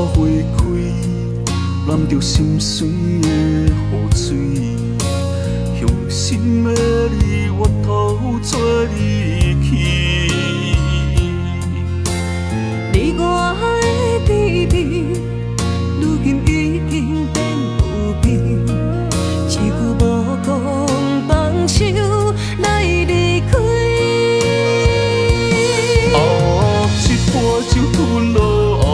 花开，染着心酸的雨水。向心的你，越头做离去。你我的甜蜜，如今已经变有味。一句无讲，放手来离开。一杯酒吞落喉，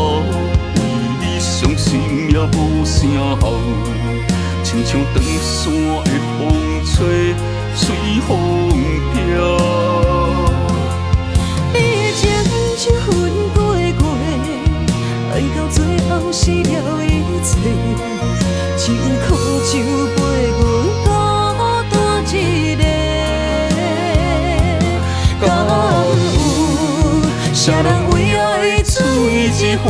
为你伤心也无声号，亲像长山的风吹，随风飘。你的情就分过过，爱到最后死了一切，只有苦酒陪阮孤单一个。敢有谁人为爱醉一回？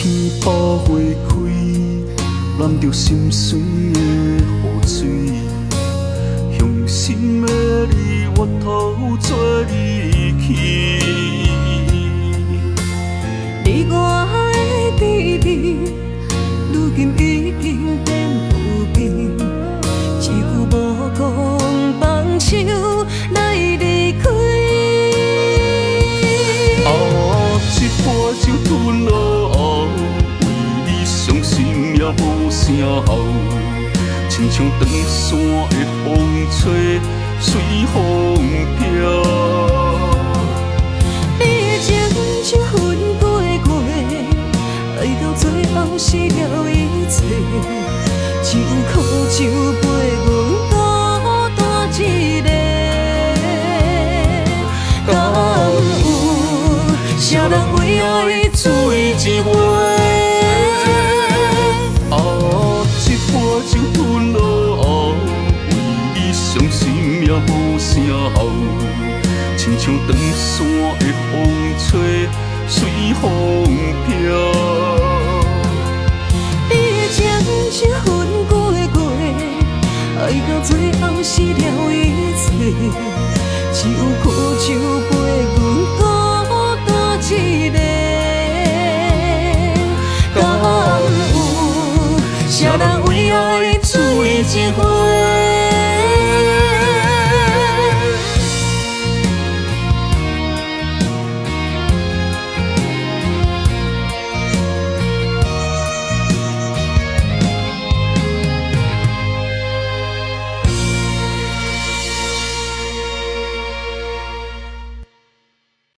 雨花开，染着心酸的雨水。向心的你，越头做离去。你我的甜蜜，如今已经变有味。一句无讲，放手来离开。一杯酒吞落喉，为你伤心也无声号，亲像长山的风吹，随风飘。你的情就分过过，爱到最后死了一切，只有苦酒陪阮孤单一个。敢有谁人为爱醉一回？一杯酒吞落喉，为你伤心也无声号，亲像长山的风吹，随风飘。你的情就分过过，爱到最后死了一切，只有苦酒陪阮。